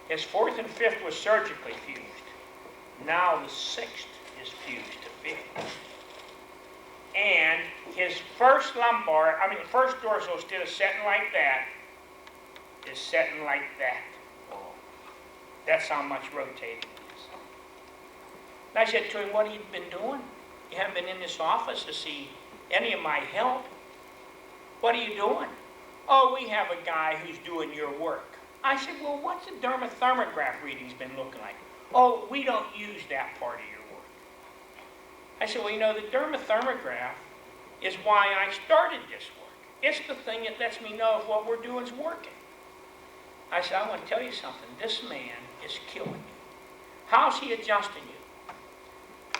His fourth and fifth was surgically fused. Now the sixth is fused to fifth. And his first first dorsal, instead of setting like that, is setting like that. That's how much rotating it is. And I said to him, what have you been doing? You haven't been in this office to see any of my help. What are you doing? Oh, we have a guy who's doing your work. I said, well, what's the dermathermograph readings been looking like? Oh, we don't use that part of your work. I said, well, you know, the dermathermograph is why I started this work. It's the thing that lets me know if what we're doing is working. I said, I want to tell you something. This man is killing you. How's he adjusting you?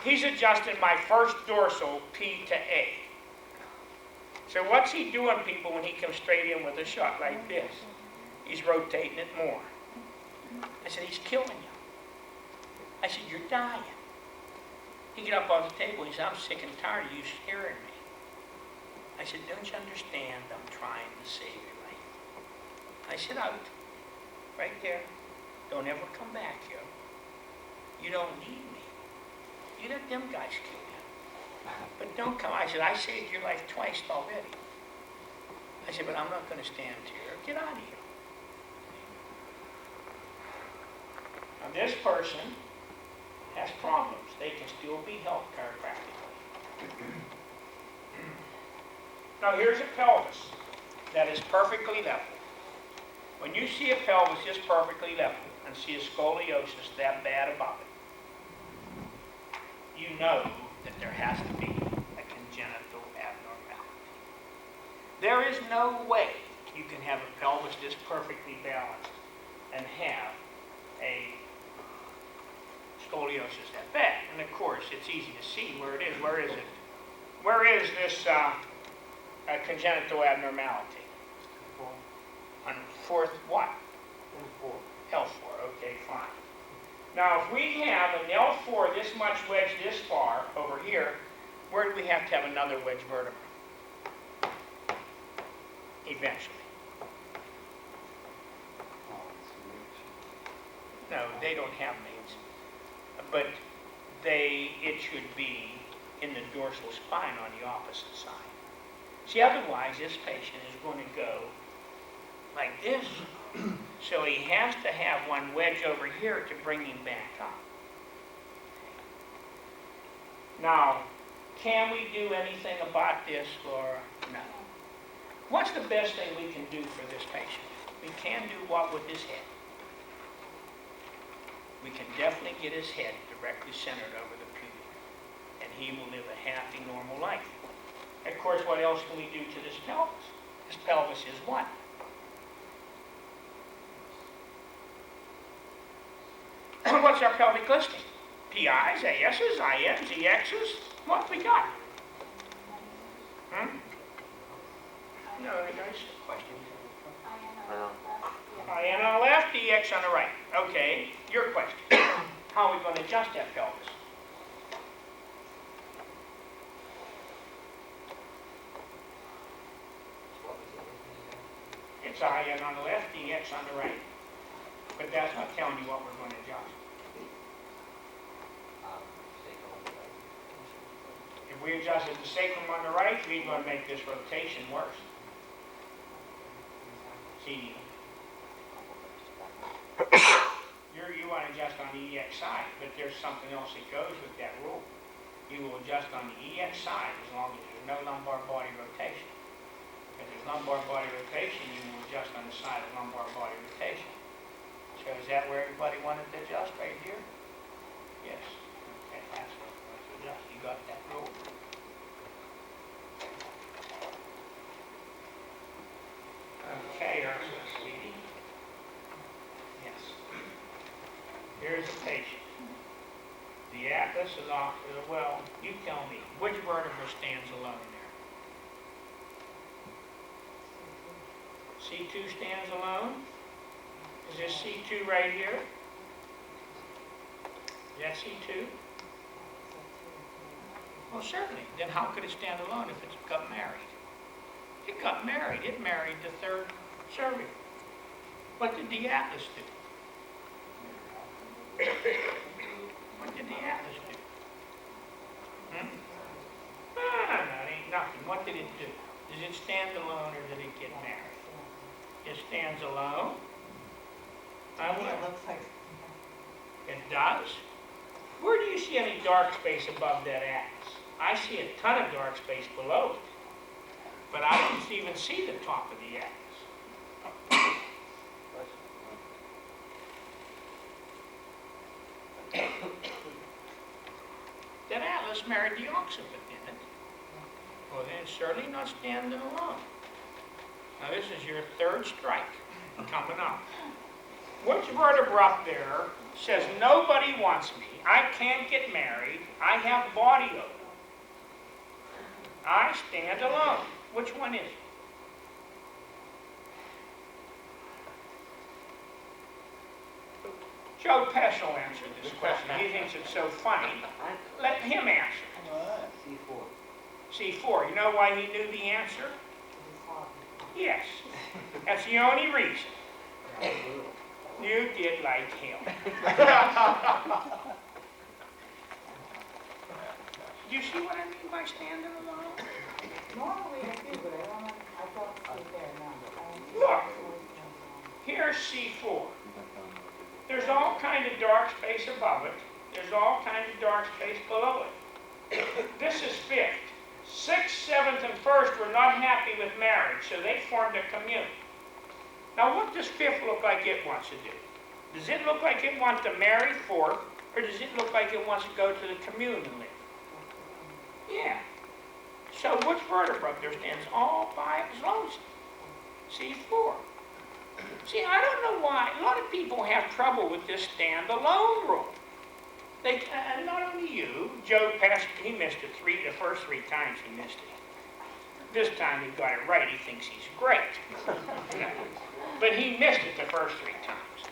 He's adjusting my first dorsal P to A. So what's he doing, people, when he comes straight in with a shot like this? He's rotating it more. I said, he's killing you. I said, you're dying. He get up off the table, he said, I'm sick and tired of you scaring me. I said, don't you understand I'm trying to save your life? I said, out. Right there. Don't ever come back here. You don't need me. You let them guys kill you. But don't come. I said, I saved your life twice already. I said, but I'm not going to stand here. Get out of here. Now this person has problems. They can still be helped chiropractically. Now here's a pelvis that is perfectly level. When you see a pelvis just perfectly level and see a scoliosis that bad above it, you know that there has to be a congenital abnormality. There is no way you can have a pelvis this perfectly balanced and have a scoliosis that bad. And of course, it's easy to see where it is. Where is it? Where is this congenital abnormality? On fourth what? L4. Okay, fine. Now, if we have an L4 this much wedge this far over here, where do we have to have another wedge vertebra? Eventually. No, they don't have mates. But it should be in the dorsal spine on the opposite side. See, otherwise this patient is going to go like this. So he has to have one wedge over here to bring him back up. Now, can we do anything about this, Laura? No. What's the best thing we can do for this patient? We can do what with his head? We can definitely get his head directly centered over the pubia, and he will live a happy, normal life. Of course, what else can we do to this pelvis? This pelvis is what? What's our pelvic listing? PIs, ASs, INs, EXs? What we got? No, guys, question. IN on the left, EX on the right. Okay, your question. How are we going to adjust that pelvis? It's IN on the left, EX on the right. But that's not telling you what we're going to adjust. If we adjusted the sacrum on the right, we're going to make this rotation worse. See, you want to adjust on the EX side, but there's something else that goes with that rule. You will adjust on the EX side as long as there's no lumbar body rotation. If there's lumbar body rotation, you will adjust on the side of lumbar body rotation. So is that where everybody wanted to adjust, right here? Yes. Okay, that's what we want to adjust. You got that rule. Okay, sweetie. Yes. Here's the patient. The atlas is off to the well. You tell me, which vertebra stands alone there? C2 stands alone? Is this C2 right here? Is that C2? Well, certainly. Then how could it stand alone if it got married? It got married. It married the third cervical. What did the atlas do? What did the atlas do? No, it ain't nothing. What did it do? Does it stand alone or did it get married? It stands alone. It looks like. It does? Where do you see any dark space above that atlas? I see a ton of dark space below it, but I don't even see the top of the atlas. That atlas married the occiput, didn't it? Well, then it's certainly not standing alone. Now this is your third strike coming up. Which vertebra up there says nobody wants me, I can't get married, I have body odor, I stand alone? Which one is it? Joe Pesh will answer this question. He thinks it's so funny. Let him answer. C4. C4. You know why he knew the answer? Yes. That's the only reason. You did like him. Do you see what I mean by standing alone? Normally I do, but I thought it was there now. Look. Here's C4. There's all kinds of dark space above it. There's all kinds of dark space below it. This is fifth. Sixth, seventh, and first were not happy with marriage, so they formed a commune. Now what does fifth look like it wants to do? Does it look like it wants to marry fourth, or does it look like it wants to go to the commune and live? Yeah. So which vertebra up there stands all by its lonesome? C4. See, I don't know why. A lot of people have trouble with this stand-alone rule. They, not only you, Joe Pesh, he missed it the first three times he missed it. This time he got it right, he thinks he's great. But he missed it the first three times.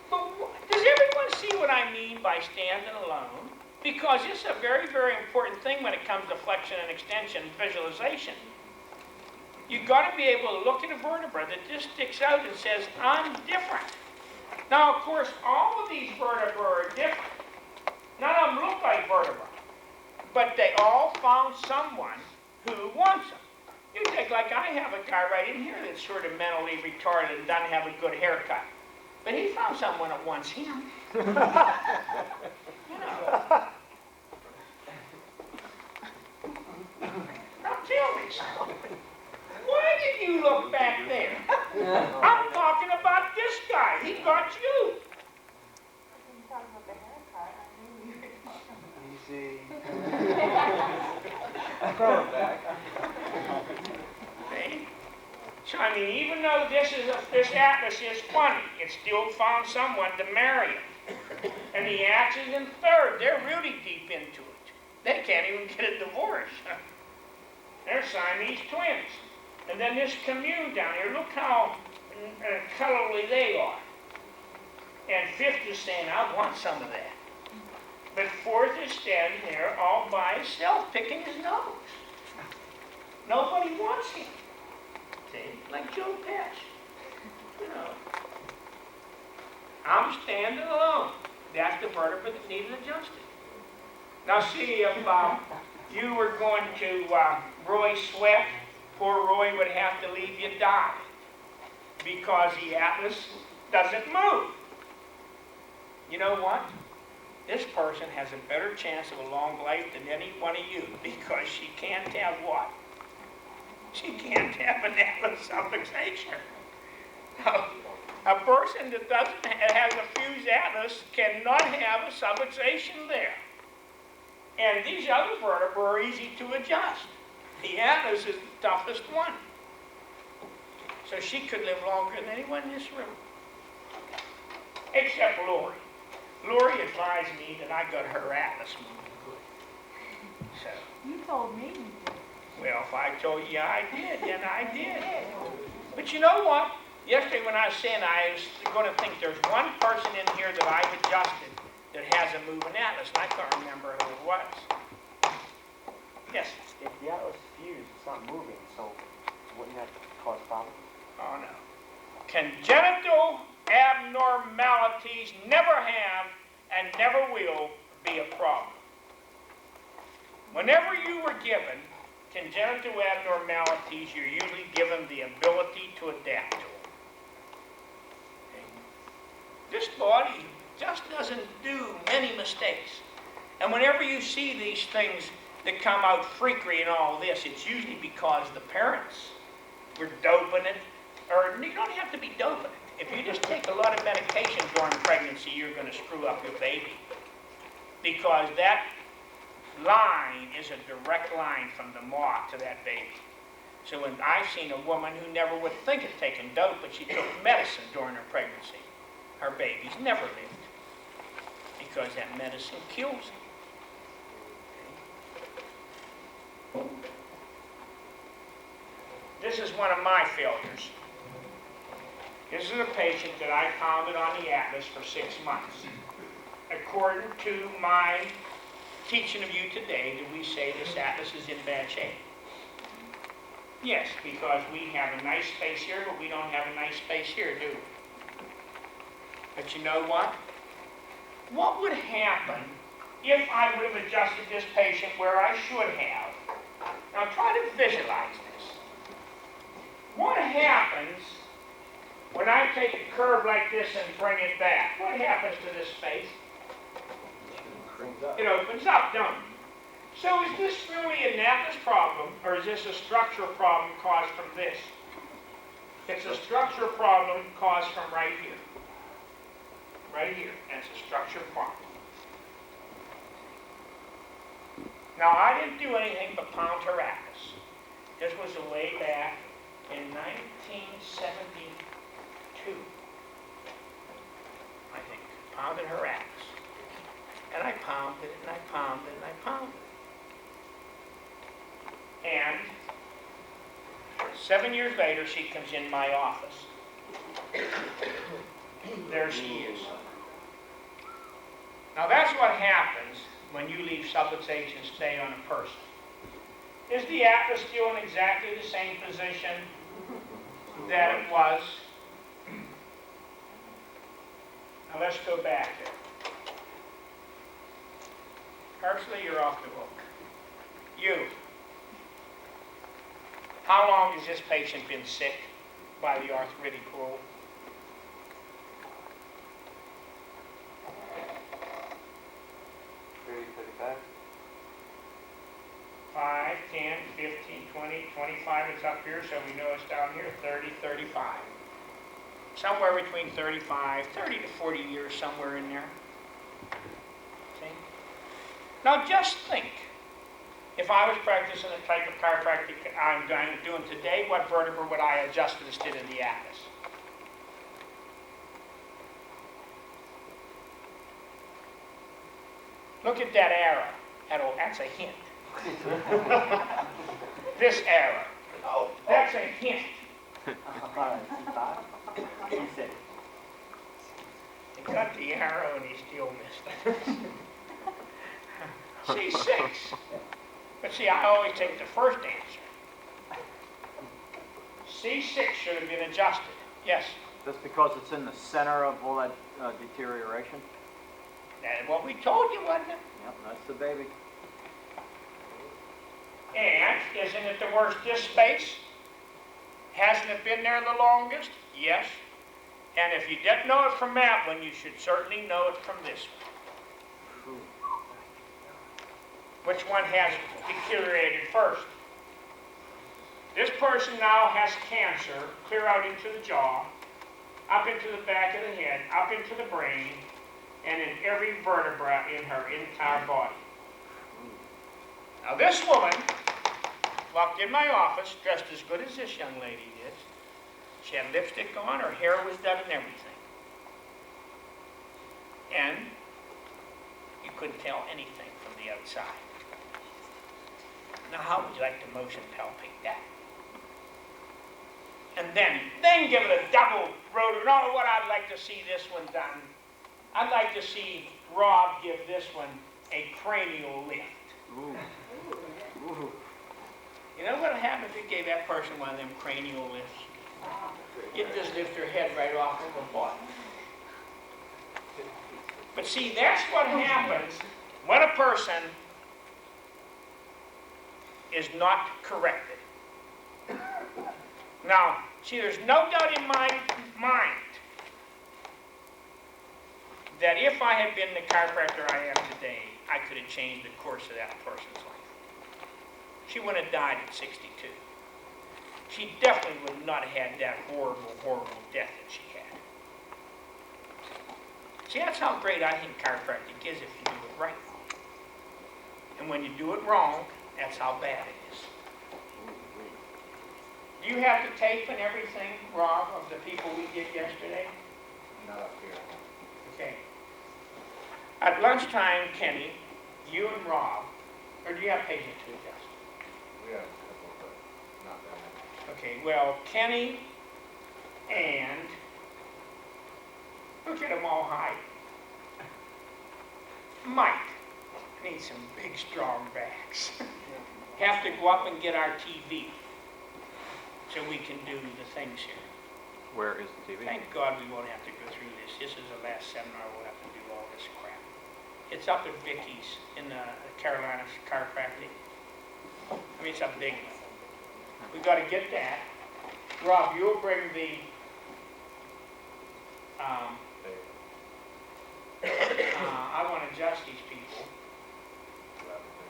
But does everyone see what I mean by standing alone? Because it's a very, very important thing when it comes to flexion and extension and visualization. You've got to be able to look at a vertebra that just sticks out and says, I'm different. Now, of course, all of these vertebrae are different. None of them look like vertebrae. But they all found someone who wants them. You take, like I have a guy right in here that's sort of mentally retarded and doesn't have a good haircut. But he found someone that wants him. You know. Now tell me something. Why did you look back there? I'm talking about this guy. He got you. Easy. Throw it back. See? So I mean, even though this atlas is funny, it still found someone to marry him. And the axe is in third. They're really deep into it. They can't even get a divorce. They're Siamese twins. And then this commune down here, look how colorly they are. And fifth is saying, I want some of that. But fourth is standing there all by himself, picking his nose. Nobody wants him. See? Like Joe Pesh. You know. I'm standing alone. That's the vertebra that needed adjusted. Now see, if you were going to Roy Sweat, poor Roy would have to leave you die because the atlas doesn't move. You know what? This person has a better chance of a long life than any one of you because she can't have what? She can't have an atlas subluxation. Now, a person that has a fused atlas cannot have a subluxation there. And these other vertebrae are easy to adjust. The atlas is the toughest one. So she could live longer than anyone in this room. Except Lori. Lori advised me that I got her atlas moving good. So. You told me you did. Well, if I told you I did, then I did. But you know what? Yesterday when I was saying I was going to think there's one person in here that I've adjusted that has a moving atlas, and I can't remember who it was. Yes? If the atlas fused, it's not moving, so wouldn't that cause problems? Oh, no. Congenital abnormalities never have and never will be a problem. Whenever you were given congenital abnormalities, you're usually given the ability to adapt to them. Okay? This body just doesn't do many mistakes. And whenever you see these things that come out freaky and all this, it's usually because the parents were doping it, or you don't have to be doping it. If you just take a lot of medication during pregnancy, you're going to screw up your baby. Because that line is a direct line from the ma to that baby. So when I've seen a woman who never would think of taking dope, but she took medicine during her pregnancy, her babies never lived. Because that medicine kills them. This is one of my failures. This is a patient that I pounded on the atlas for 6 months. According to my teaching of you today, do we say this atlas is in bad shape? Yes, because we have a nice space here, but we don't have a nice space here, do we? But you know what? What would happen if I would have adjusted this patient where I should have? Now try to visualize this. What happens when I take a curve like this and bring it back? What happens to this space? It opens up, don't it? So is this really an atlas problem, or is this a structural problem caused from this? It's a structural problem caused from right here. Right here. That's a structural problem. Now, I didn't do anything but pound her atlas. This was way back in 1972, I think. Pounded her atlas. And I pounded it, and I pounded it, and I pounded it. And 7 years later, she comes in my office. There she is. Now that's what happens when you leave subluxation stay on a person. Is the atlas still in exactly the same position that it was? Now let's go back there. Personally, you're off the hook. You. How long has this patient been sick by the arthritic rule? 5, 10, 15, 20, 25 is up here, so we know it's down here, 30, 35. Somewhere between 35, 30 to 40 years, somewhere in there. See? Now just think, if I was practicing the type of chiropractic I'm doing today, what vertebra would I adjust instead of the atlas? Look at that arrow. That's a hint. This arrow. Oh, that's a hint. He got the arrow and he still missed it. C6. But see, I always take the first answer. C6 should have been adjusted. Yes? That's because it's in the center of all that deterioration? That's what we told you, wasn't it? Yep, that's the baby. And isn't it the worst, this space? Hasn't it been there the longest? Yes. And if you didn't know it from that one, you should certainly know it from this one. Which one has deteriorated first? This person now has cancer clear out into the jaw, up into the back of the head, up into the brain, and in every vertebra in her entire body. Now this woman walked in my office dressed as good as this young lady did. She had lipstick on, her hair was done and everything. And you couldn't tell anything from the outside. Now how would you like to motion palpate that? And then give it a double rotor. No, what I'd like to see this one done. I'd like to see Rob give this one a cranial lift. Ooh. Ooh. You know what would happen if you gave that person one of them cranial lifts? You'd just lift her head right off of her body. But see, that's what happens when a person is not corrected. Now, see, there's no doubt in my mind that if I had been the chiropractor I am today, I could have changed the course of that person's life. She wouldn't have died at 62. She definitely would not have had that horrible, horrible death that she had. See, that's how great I think chiropractic is if you do it right. And when you do it wrong, that's how bad it is. Do you have the tape and everything, Rob, of the people we did yesterday? Not up here. Okay. At lunchtime, Kenny, you and Rob, or do you have patient to adjust? We have a couple, but not that many. Okay, well, Kenny and, look at them all hiding. Mike needs some big, strong backs. Have to go up and get our TV so we can do the things here. Where is the TV? Thank God we won't have to go through this. This is the last seminar we'll have to do all this crap. It's up at Vicky's in the Carolinas Chiropractic. I mean, it's a big one. We got to get that. Rob, you'll bring the I want to adjust these people.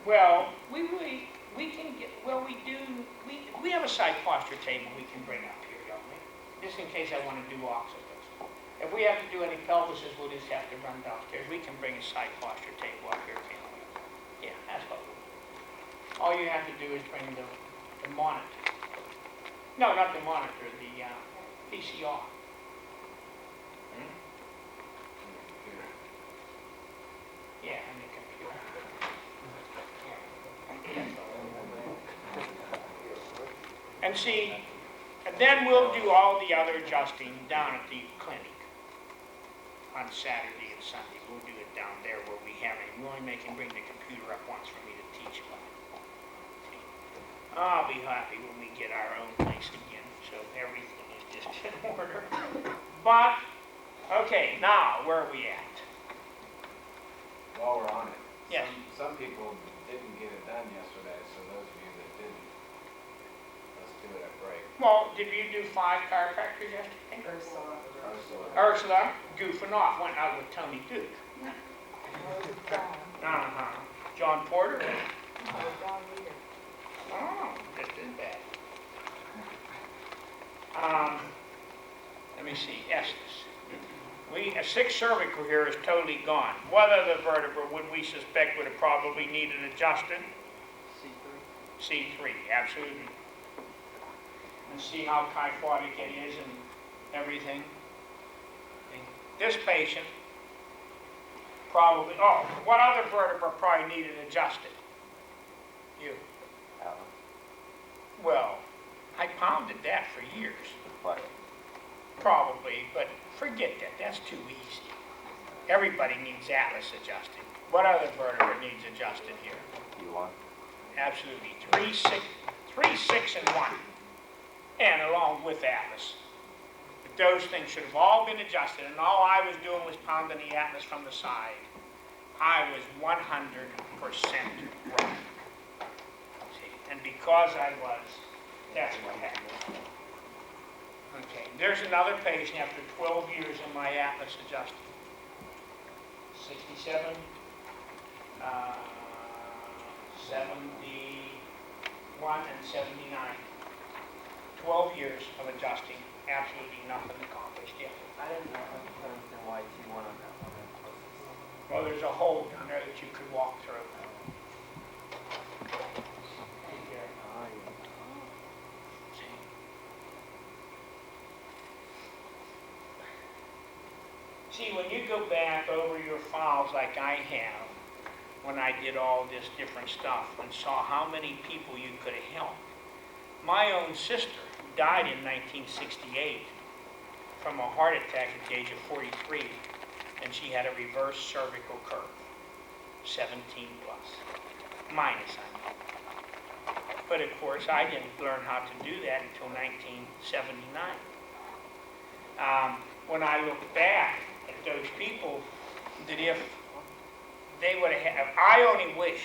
Well, we can get, well, we have a side posture table we can bring up here, don't we? Just in case I want to do oxygens. If we have to do any pelvises, we'll just have to run downstairs. We can bring a side posture table up here, can't we? Yeah, that's what we'll do. All you have to do is bring the monitor. No, not the monitor, the PCR. Yeah, and the computer. And see, and then we'll do all the other adjusting down at the clinic on Saturday and Sunday. We'll do it down there where we have it. We only make him bring the computer up once for me to teach him. I'll be happy when we get our own place again, so everything is just in order. But, okay, now, where are we at? While we're on it. Yes. Some people didn't get it done yesterday, so those of you that didn't, let's do it at break. Well, did you do 5 chiropractors yesterday? Ursula. Ursula, goofing off, went out with Tony Duke. John Porter? Oh, this is bad. Let me see, Estes. A 6 cervical here is totally gone. What other vertebra would we suspect would have probably needed adjusted? C3. C3, absolutely. And see how kyphotic it is and everything. Okay. This patient probably, oh, what other vertebra probably needed adjusted? You. Well, I pounded that for years. What? Probably, but forget that. That's too easy. Everybody needs atlas adjusting. What other vertebra needs adjusted here? U1. Absolutely. 3, 6, and 1. And along with atlas. But those things should have all been adjusted, and all I was doing was pounding the atlas from the side. I was 100% wrong. And because I was, that's what happened. Okay, there's another patient after 12 years in my atlas adjusted. 67, 71, and 79. 12 years of adjusting, absolutely nothing accomplished yet. I didn't understand why T1 on that one. Well, there's a hole down there that you could walk through. See, when you go back over your files like I have, when I did all this different stuff and saw how many people you could have helped. My own sister died in 1968 from a heart attack at the age of 43, and she had a reverse cervical curve, 17 plus, minus I mean. But of course, I didn't learn how to do that until 1979. When I look back at those people, that if I only wish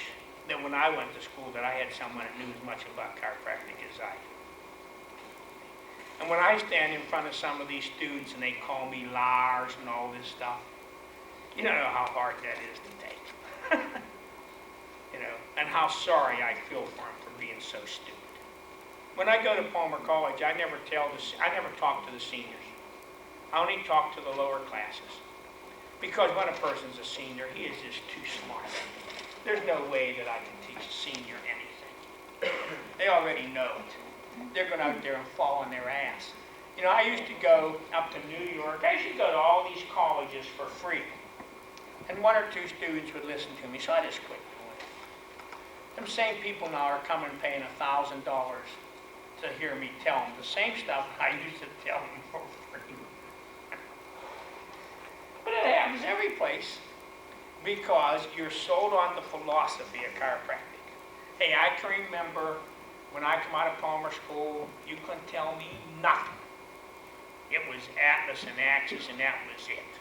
that when I went to school that I had someone that knew as much about chiropractic as I do. And when I stand in front of some of these students and they call me Lars and all this stuff, you don't know how hard that is to take. You know, and how sorry I feel for them for being so stupid. When I go to Palmer College, I never talk to the seniors. I only talk to the lower classes. Because when a person's a senior, he is just too smart. There's no way that I can teach a senior anything. They already know it. They're going out there and fall on their ass. You know, I used to go up to New York. I used to go to all these colleges for free. And one or two students would listen to me, so I just quit doing it. Them same people now are coming paying $1,000 to hear me tell them the same stuff I used to tell them for free. But it happens every place because you're sold on the philosophy of chiropractic. Hey, I can remember when I come out of Palmer School, you couldn't tell me nothing. It was Atlas and Axis and that was it.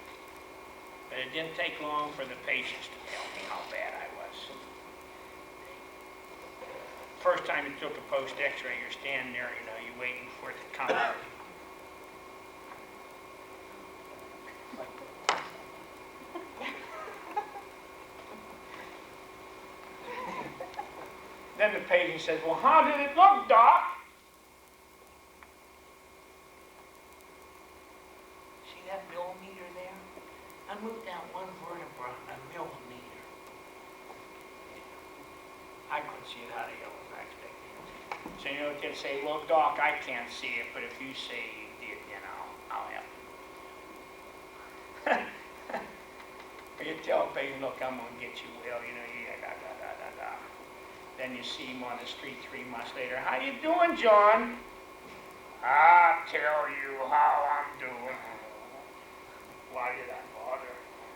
But it didn't take long for the patients to tell me how bad I was. First time you took a post X-ray, you're standing there, you know, you're waiting for it to come out. Then the patient says, well, how did it look, Doc? See that millimeter there? I moved down one vertebra a millimeter. I couldn't see it out of the others, I expected. So you know what they'd say, well, Doc, I can't see it, but if you say you did, then I'll help you. You tell a patient, look, I'm going to get you well, you know, da. Then you see him on the street 3 months later. How you doing, John? I'll tell you how I'm doing. Why did I bother?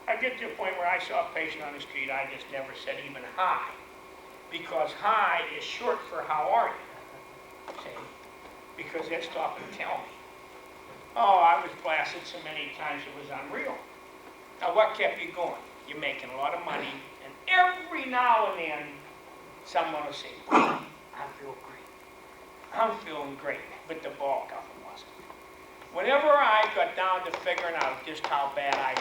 I get to a point where I saw a patient on the street, I just never said even hi. Because hi is short for how are you? See? Because they'd stop and tell me. Oh, I was blasted so many times it was unreal. Now what kept you going? You're making a lot of money, and every now and then, someone will say, I feel great. I'm feeling great, but the bulk of it wasn't. Whenever I got down to figuring out just how bad I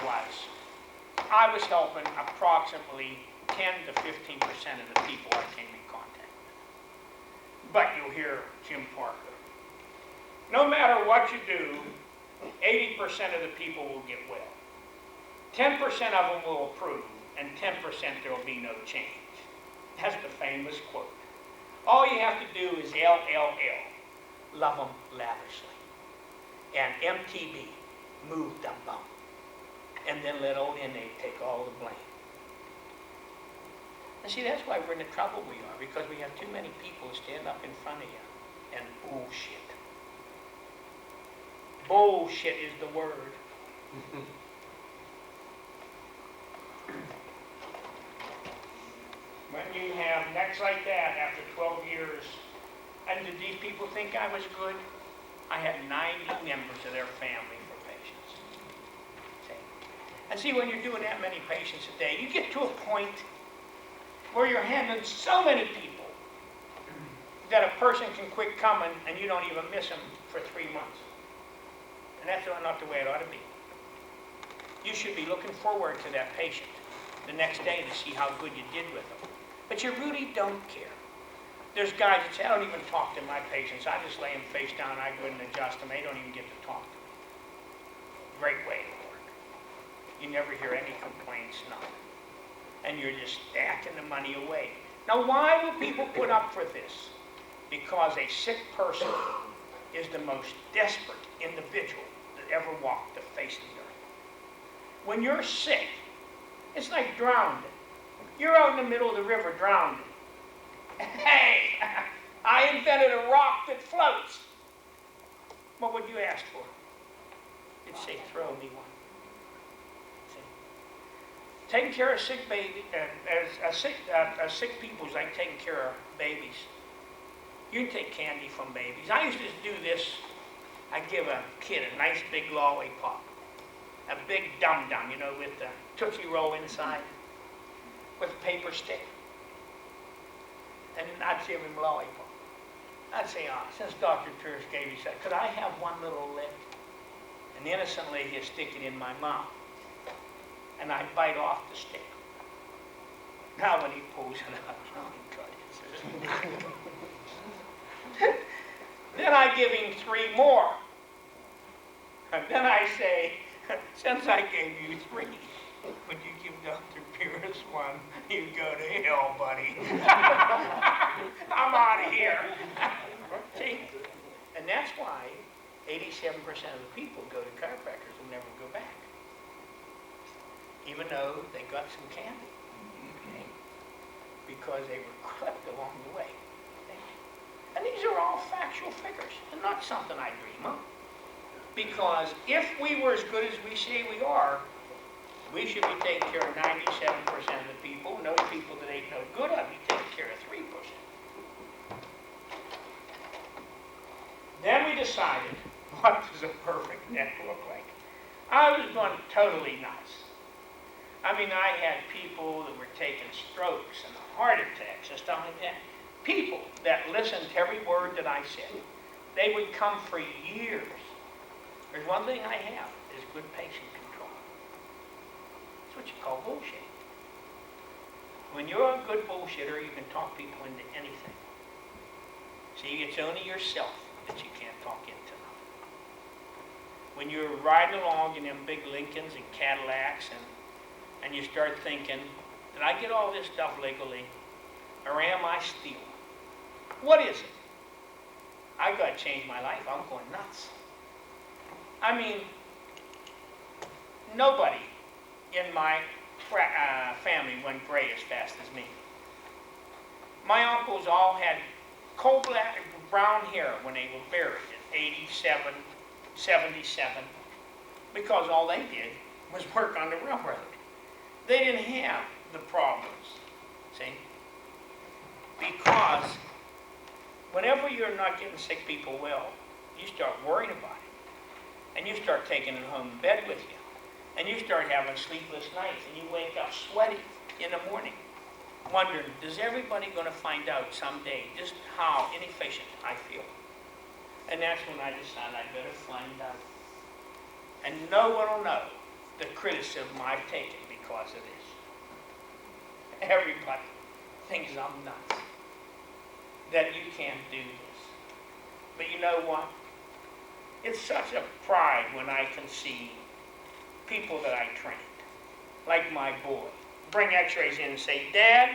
was helping approximately 10 to 15% of the people I came in contact with. But you'll hear Jim Parker. No matter what you do, 80% of the people will get well. 10% of them will approve, and 10% there will be no change. That's the famous quote. All you have to do is LLL, love them lavishly, and MTB, move them bum, and then let old NA take all the blame. And see, that's why we're in the trouble we are, because we have too many people who stand up in front of you and bullshit. Bullshit is the word. When you have necks like that after 12 years, and did these people think I was good? I had 90 members of their family for patients. See? And see, when you're doing that many patients a day, you get to a point where you're handling so many people that a person can quit coming and you don't even miss them for 3 months. And that's not the way it ought to be. You should be looking forward to that patient the next day to see how good you did with them. But you really don't care. There's guys that say, I don't even talk to my patients. I just lay them face down, I go in and adjust them. They don't even get to talk to me. Great way to work. You never hear any complaints, nothing. And you're just stacking the money away. Now, why will people put up for this? Because a sick person is the most desperate individual that ever walked the face of the earth. When you're sick, it's like drowning. You're out in the middle of the river drowning. Hey, I invented a rock that floats. What would you ask for? You'd say, throw me one. See? Taking care of sick baby, sick people is like taking care of babies. You can take candy from babies. I used to do this. I'd give a kid a nice big lollipop. A big dum-dum, you know, with the Tootsie Roll inside. with a paper stick. And I'd give him lollipop. I'd say, since Dr. Tourist gave you that, could I have one little lick? And innocently, he'd stick it in my mouth. And I'd bite off the stick. Now when he pulls it out, then I give him 3 more. And then I say, since I gave you 3, would you give Dr. Pierce 1? You go to hell, buddy. I'm out of here. See? And that's why 87% of the people go to chiropractors and never go back. Even though they got some candy. Okay? Because they were clipped along the way. Okay? And these are all factual figures and not something I dream up. Because if we were as good as we say we are, we should be taking care of 97% of the people, and those people that ain't no good, I'd be taking care of 3%. Then we decided, what does a perfect neck look like? I was going totally nuts. I mean, I had people that were taking strokes and heart attacks and stuff like that. People that listened to every word that I said. They would come for years. There's one thing I have, is good patient control. That's what you call bullshit. When you're a good bullshitter, you can talk people into anything. See, it's only yourself that you can't talk into nothing. When you're riding along in them big Lincolns and Cadillacs and you start thinking, did I get all this stuff legally? Or am I stealing? What is it? I got to change my life. I'm going nuts. I mean, nobody in my family went gray as fast as me. My uncles all had coal black, brown hair when they were buried at 87, 77, because all they did was work on the railroad. They didn't have the problems, see? Because whenever you're not getting sick people well, you start worrying about it. And you start taking it home in bed with you. And you start having sleepless nights. And you wake up sweaty in the morning, wondering, is everybody going to find out someday just how inefficient I feel? And that's when I decided I better find out. And no one will know the criticism I've taken because of this. Everybody thinks I'm nuts. That you can't do this. But you know what? It's such a pride when I can see people that I trained, like my boy, bring x-rays in and say, Dad,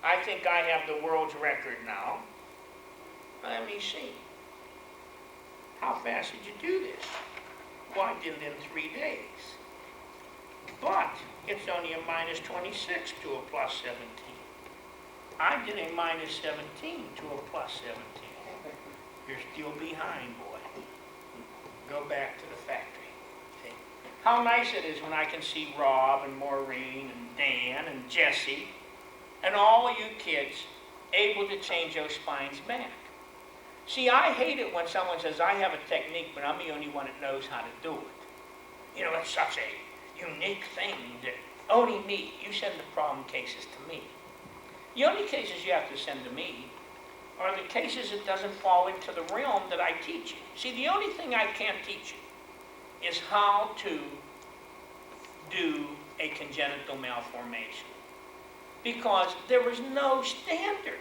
I think I have the world's record now. Let me see. How fast did you do this? Well, I did it in 3 days. But it's only a minus 26 to a plus 17. I did a minus 17 to a plus 17. You're still behind, boy. Go back to the factory. See? How nice it is when I can see Rob and Maureen and Dan and Jesse and all of you kids able to change those spines back. See, I hate it when someone says, I have a technique, but I'm the only one that knows how to do it. You know, it's such a unique thing that only me, you send the problem cases to me. The only cases you have to send to me are the cases that doesn't fall into the realm that I teach you. See, the only thing I can't teach you is how to do a congenital malformation. Because there was no standard.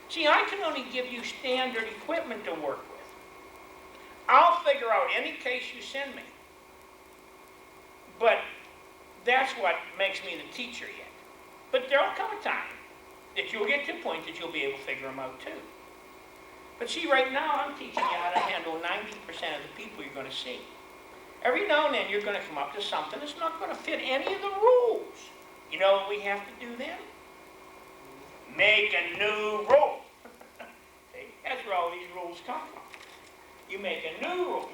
See, I can only give you standard equipment to work with. I'll figure out any case you send me. But that's what makes me the teacher yet. But there'll come a time that you'll get to a point that you'll be able to figure them out too. But see, right now I'm teaching you how to handle 90% of the people you're going to see. Every now and then you're going to come up to something that's not going to fit any of the rules. You know what we have to do then? Make a new rule. See, that's where all these rules come from. You make a new rule.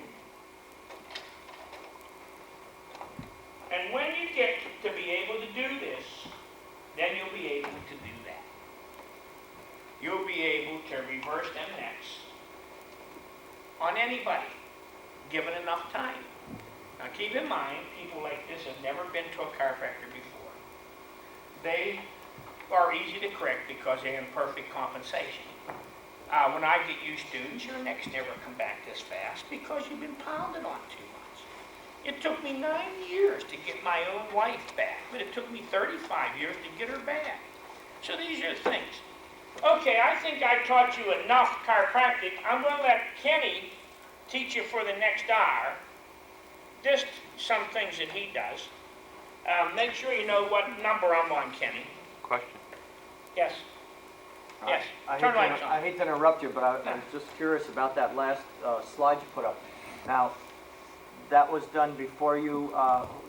And when you get to be able to do this, then you'll be able to do that. You'll be able to reverse them necks on anybody, given enough time. Now keep in mind, people like this have never been to a chiropractor before. They are easy to correct because they're in perfect compensation. When I get you students, your necks never come back this fast because you've been pounded on too much. It took me 9 years to get my own wife back, but it took me 35 years to get her back. So these are the things. Okay, I think I taught you enough chiropractic. I'm going to let Kenny teach you for the next hour. Just some things that he does. Make sure you know what number I'm on, Kenny. Question. Yes. Yes. I Turn hate lights to, on. I hate to interrupt you, but I was just curious about that last slide you put up. Now, that was done before you,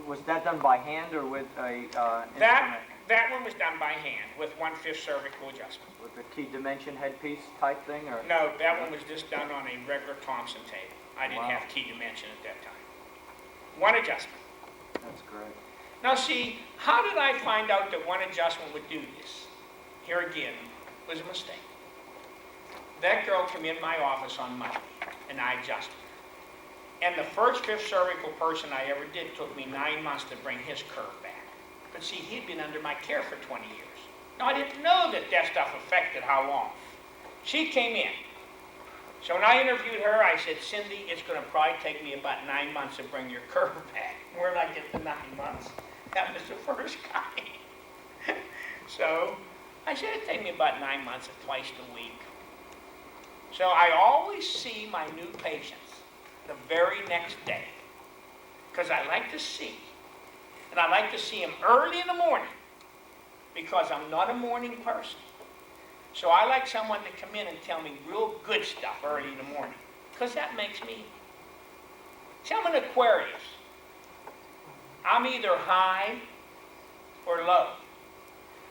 was that done by hand or with a instrument? That one was done by hand with 1/5 cervical adjustment. With a key dimension headpiece type thing, or? No, that one was just done on a regular Thompson table. I didn't Wow. have key dimension at that time. One adjustment. That's great. Now see, how did I find out that one adjustment would do this? Here again, was a mistake. That girl came in my office on Monday, and I adjusted her. And the first 5th cervical person I ever did took me 9 months to bring his curve back. But see, he'd been under my care for 20 years. Now, I didn't know that that stuff affected how long. She came in. So when I interviewed her, I said, Cindy, it's going to probably take me about 9 months to bring your curve back. Where'd I get the 9 months? That was the first guy. So I said it'd take me about 9 months at twice a week. So I always see my new patients the very next day because I like to see. And I like to see them early in the morning because I'm not a morning person. So I like someone to come in and tell me real good stuff early in the morning because that makes me. See, I'm an Aquarius. I'm either high or low.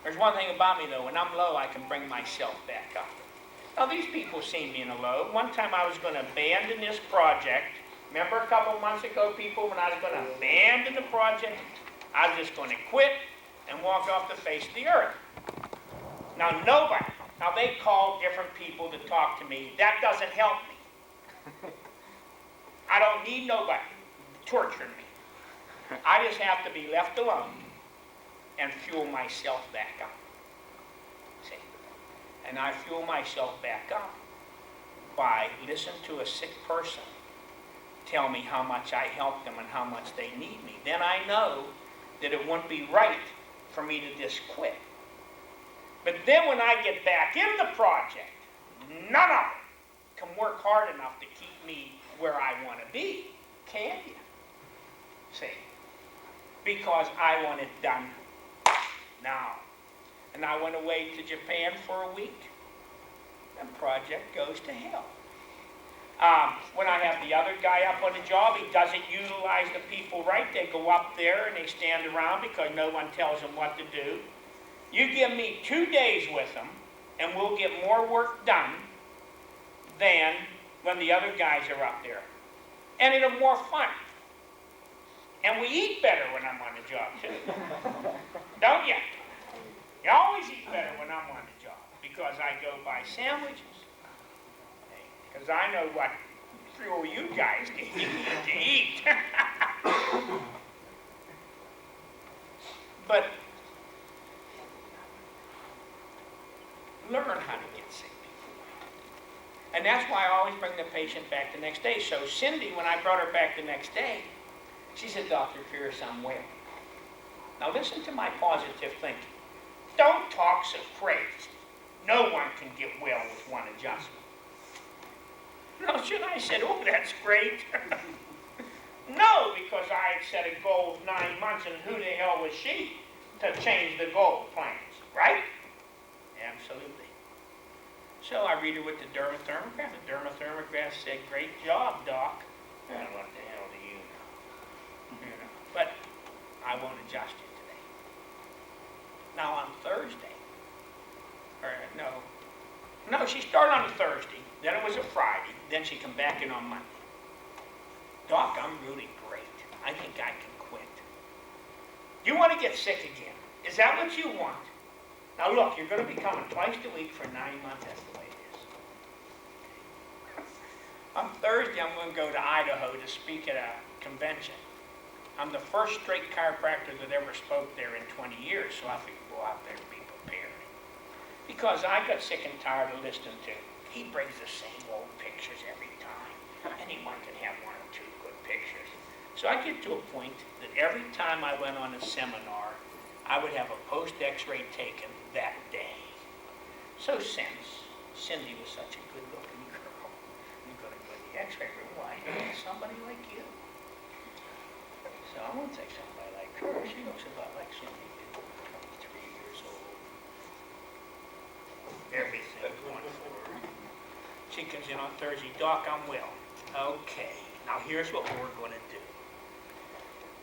There's one thing about me though, when I'm low, I can bring myself back up. Now these people see me in a low. One time I was going to abandon this project. Remember a couple months ago, people, when I was going to abandon the project? I was just going to quit and walk off the face of the earth. Now nobody, now they call different people to talk to me. That doesn't help me. I don't need nobody torturing me. I just have to be left alone and fuel myself back up. See? And I fuel myself back up by listening to a sick person tell me how much I help them and how much they need me. Then I know that it wouldn't be right for me to just quit. But then when I get back in the project, none of them can work hard enough to keep me where I want to be, can you? See? Because I want it done now. And I went away to Japan for a week. The project goes to hell. When I have the other guy up on the job, he doesn't utilize the people right. They go up there and they stand around because no one tells them what to do. You give me 2 days with them, and we'll get more work done than when the other guys are up there. And it'll be more fun. And we eat better when I'm on the job, too. Don't you? You always eat better when I'm on the job because I go buy sandwiches. Because I know what 3 of you guys need to eat. But learn how to get sick before. And that's why I always bring the patient back the next day. So Cindy, when I brought her back the next day, she said, Dr. Pierce, I'm well. Now listen to my positive thinking. Don't talk so crazy. No one can get well with one adjustment. No, should I said, oh, that's great. No, because I had set a goal of 9 months, and who the hell was she to change the goal plans, right? Absolutely. So I read her with the dermathermograph. The dermathermograph said, great job, doc. And what the hell do you know? You know? But I won't adjust you today. Now on Thursday, no, she started on a Thursday, then it was a Friday, then she come back in on Monday. Doc, I'm really great. I think I can quit. You want to get sick again? Is that what you want? Now look, you're going to be coming twice a week for 9 months. That's the way it is. On Thursday, I'm going to go to Idaho to speak at a convention. I'm the first straight chiropractor that ever spoke there in 20 years, so I figured go out there and be prepared. Because I got sick and tired of listening to, he brings the same old pictures every time. Anyone can have one or two good pictures. So I get to a point that every time I went on a seminar, I would have a post X-ray taken that day. So since Cindy was such a good-looking girl, you got to go to the X-ray room, why not somebody like you? So I won't take somebody like her. She looks about like Cindy did, 23 years old. Everything going for her. She comes in on Thursday, Doc, I'm well. Okay, now here's what we're going to do.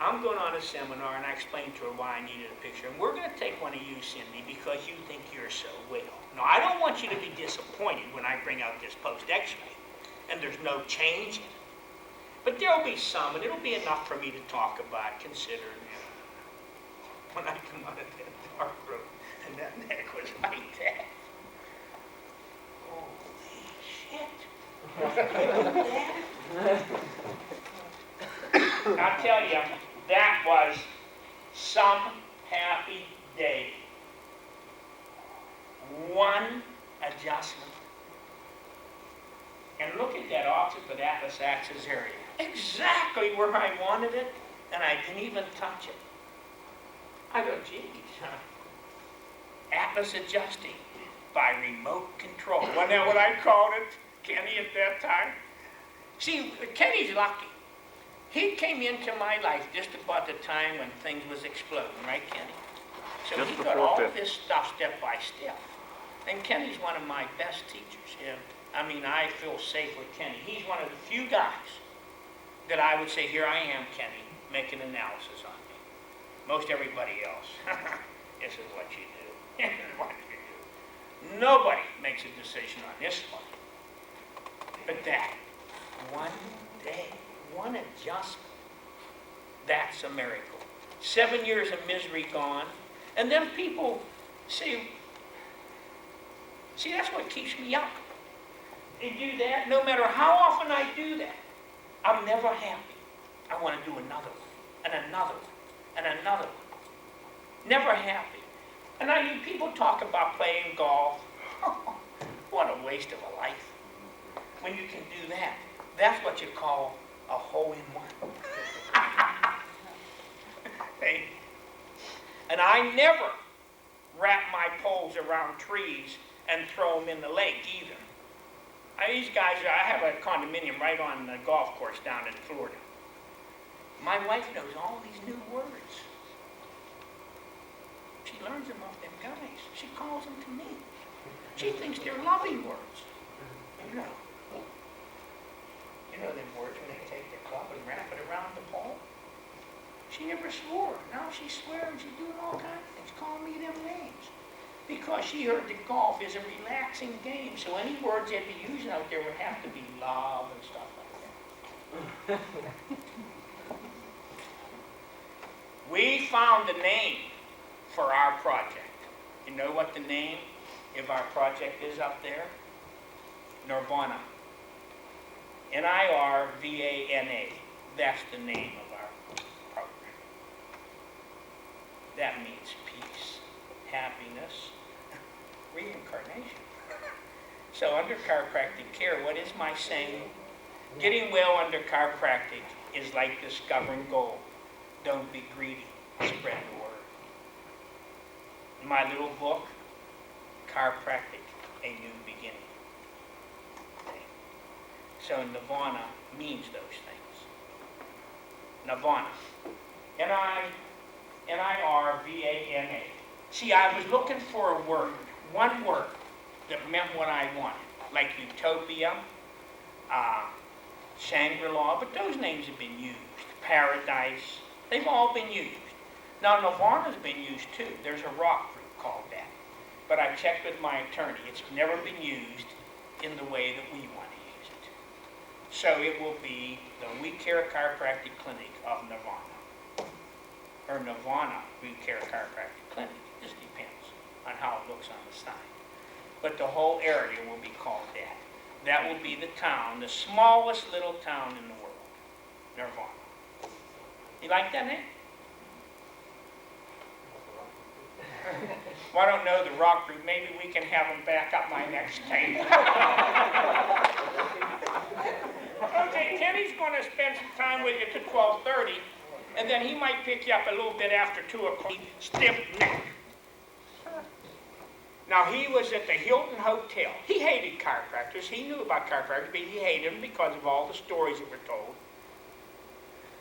I'm going on a seminar and I explained to her why I needed a picture. And we're going to take one of you, Cindy, because you think you're so well. Now, I don't want you to be disappointed when I bring out this post X-ray and there's no change in it. But there'll be some, and it'll be enough for me to talk about, considering when I come out of that dark room and that neck was like that. Holy shit. I'll tell you, that was some happy day. One adjustment. And look at that occiput atlas axis area. Exactly where I wanted it, and I didn't even touch it. I go, geez, atlas adjusting by remote control. Wasn't that what I called it, Kenny, at that time? See, Kenny's lucky. He came into my life just about the time when things was exploding, right, Kenny? So Just he got before all fifth. this stuff step by step. And Kenny's one of my best teachers. I mean, I feel safe with Kenny. He's one of the few guys that I would say, here I am, Kenny, make an analysis on me. Most everybody else, this is what you do. This is what you do. Nobody makes a decision on this one. But that, one day, one adjustment, that's a miracle. 7 years of misery gone. And then people say, see, that's what keeps me up. You do that, no matter how often I do that, I'm never happy. I want to do another one, and another one, and another one. Never happy. And I hear people talk about playing golf. What a waste of a life. When you can do that, that's what you call a hole-in-one. Hey. And I never wrap my poles around trees and throw them in the lake either. These guys, I have a condominium right on the golf course down in Florida. My wife knows all these new words. She learns them off them guys. She calls them to me. She thinks they're loving words. You know them words when they take the club and wrap it around the pole? She never swore. Now she's swearing, she's doing all kinds of things, calling me them names. Because she heard that golf is a relaxing game, so any words they'd be using out there would have to be love and stuff like that. We found the name for our project. You know what the name of our project is up there? Nirvana. Nirvana. That's the name of our program. That means peace, happiness, reincarnation. So under chiropractic care, what is my saying? Getting well under chiropractic is like discovering gold. Don't be greedy. Spread the word. In my little book, Chiropractic, A New Beginning. Okay. So Nirvana means those things. Nirvana. Nirvana. See, I was looking for a word, one word, that meant what I wanted. Like utopia, Shangri-La, but those names have been used. Paradise, they've all been used. Now, Nirvana's been used too. There's a rock group called that. But I checked with my attorney. It's never been used in the way that we want to use it. So it will be the We Care Chiropractic Clinic of Nirvana. Or Nirvana We Care Chiropractic Clinic. It just depends on how it looks on the sign. But the whole area will be called that. That will be the town, the smallest little town in the world. Nirvana. You like that name? I don't know the rock group, maybe we can have them back up my next tape. Okay, Kenny's going to spend some time with you to 12:30, and then he might pick you up a little bit after 2 o'clock. Stiff neck. Now, he was at the Hilton Hotel. He hated chiropractors. He knew about chiropractors, but he hated them because of all the stories that were told.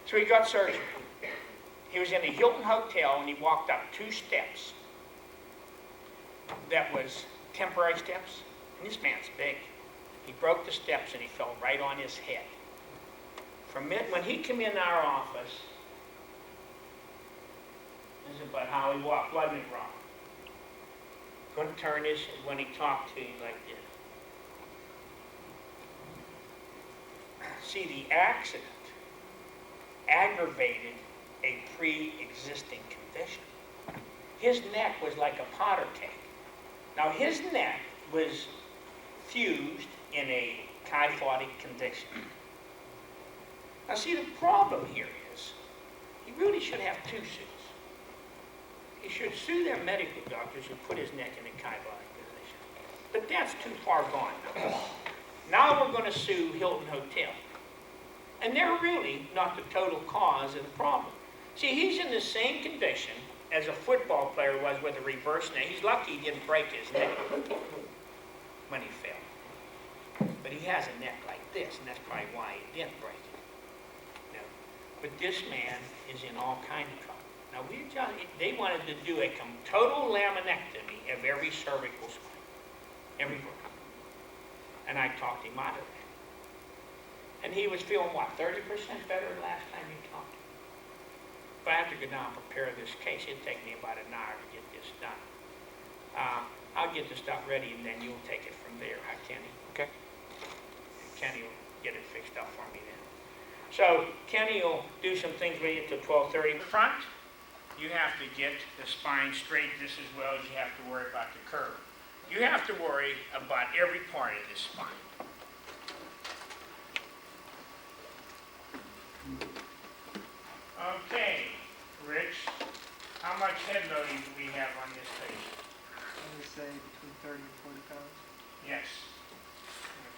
So he got surgery. He was in the Hilton Hotel, and he walked up 2 steps. That was temporary steps. And this man's big. He broke the steps, and he fell right on his head. When he came in our office, this is about how he walked. Wasn't it wrong? Couldn't turn his, when he talked to you like this. See, the accident aggravated a pre-existing condition. His neck was like a powder keg. Now, his neck was fused in a kyphotic condition. Now, see, the problem here is he really should have 2 suits. He should sue their medical doctors who put his neck in a kyphotic position. But that's too far gone now. Now we're going to sue Hilton Hotel. And they're really not the total cause of the problem. See, he's in the same condition as a football player was with a reverse neck. He's lucky he didn't break his neck when he fell. But he has a neck like this, and that's probably why he didn't break it. No. But this man is in all kinds of trouble. Now, they wanted to do a total laminectomy of every cervical spine, everywhere. And I talked him out of that. And he was feeling, what, 30% better the last time you talked to him? If I have to go down and prepare this case, it'd take me about an hour to get this done. I'll get the stuff ready, and then you'll take it from there, huh, Kenny? Okay. Kenny will get it fixed up for me then. So Kenny will do some things with you till 12:30. Front, you have to get the spine straight just as well as you have to worry about the curve. You have to worry about every part of this spine. Okay, Rich, how much head loading do we have on this patient? I would say between 30 and 40 pounds. Yes.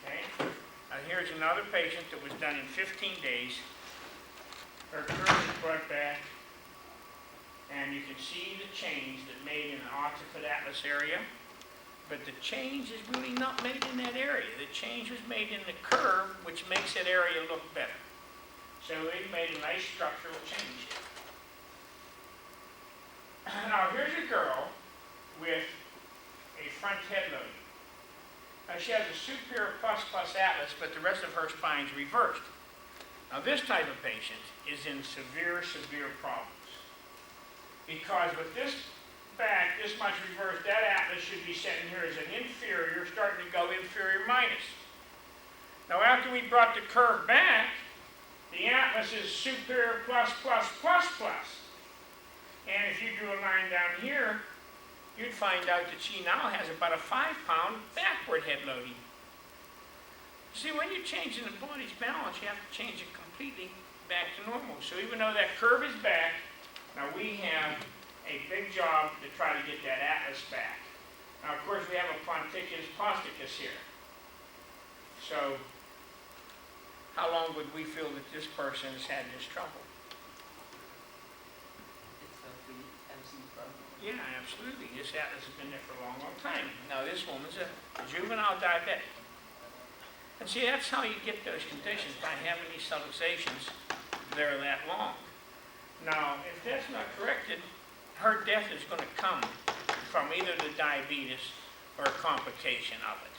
Okay. Now here's another patient that was done in 15 days. Her curve is brought back, and you can see the change that made in the occiput atlas area. But the change is really not made in that area. The change was made in the curve, which makes that area look better. So it made a nice structural change here. Now here's a girl with a front head loading. Now she has a superior plus atlas, but the rest of her spine's reversed. Now this type of patient is in severe problems. Because with this back, this much reversed, that atlas should be sitting here as an inferior, starting to go inferior minus. Now after we brought the curve back, the atlas is superior plus. And if you drew a line down here, you'd find out that she now has about a 5-pound backward head loading. See, when you're changing the body's balance, you have to change it completely back to normal. So even though that curve is back, now we have a big job to try to get that atlas back. Now, of course, we have a ponticus posticus here. So, how long would we feel that this person has had this trouble? It's the MC problem. Yeah, absolutely. This atlas has been there for a long time. Now, this woman's a juvenile diabetic. And see, that's how you get those conditions, by having these subluxations that are that long. Now, if that's not corrected, her death is going to come from either the diabetes or a complication of it.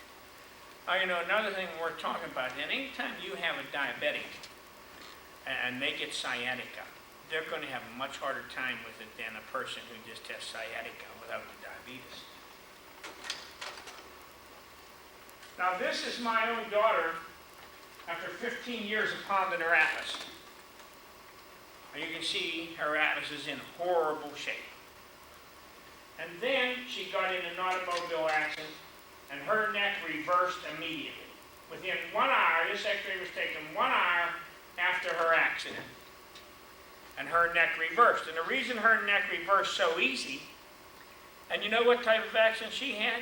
Now, you know, another thing we're talking about, and anytime you have a diabetic and they get sciatica, they're going to have a much harder time with it than a person who just has sciatica without the diabetes. Now, this is my own daughter after 15 years of pounding her atlas. And you can see her atlas is in horrible shape. And then she got in an automobile accident, and her neck reversed immediately. Within 1 hour, this x-ray was taken 1 hour after her accident. And her neck reversed. And the reason her neck reversed so easy And you know what type of accident she had?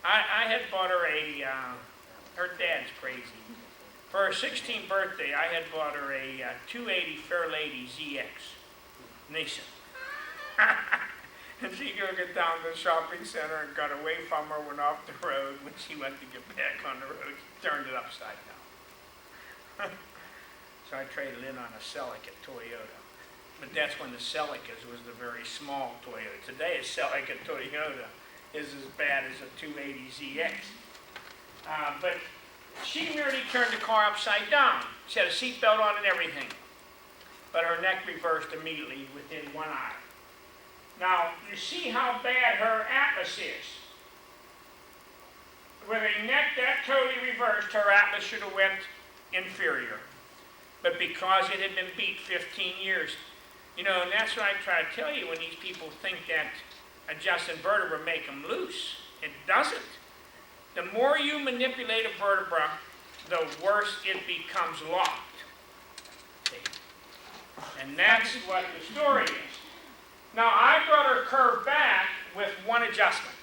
I had bought her her dad's crazy. For her 16th birthday, I had bought her a 280 Fairlady ZX Nissan. And she go get down to the shopping center and got away from her, went off the road. When she went to get back on the road, she turned it upside down. So I traded in on a Celica Toyota. But that's when the Celicas was the very small Toyota. Today, a Celica Toyota is as bad as a 280 ZX. But she nearly turned the car upside down. She had a seatbelt on and everything. But her neck reversed immediately within 1 hour. Now, you see how bad her atlas is. With a neck that totally reversed, her atlas should have went inferior. But because it had been beat 15 years, and that's what I try to tell you when these people think that adjusting vertebra make them loose. It doesn't. The more you manipulate a vertebra, the worse it becomes locked. See? And that's what the story is. Now, I brought her curve back with one adjustment.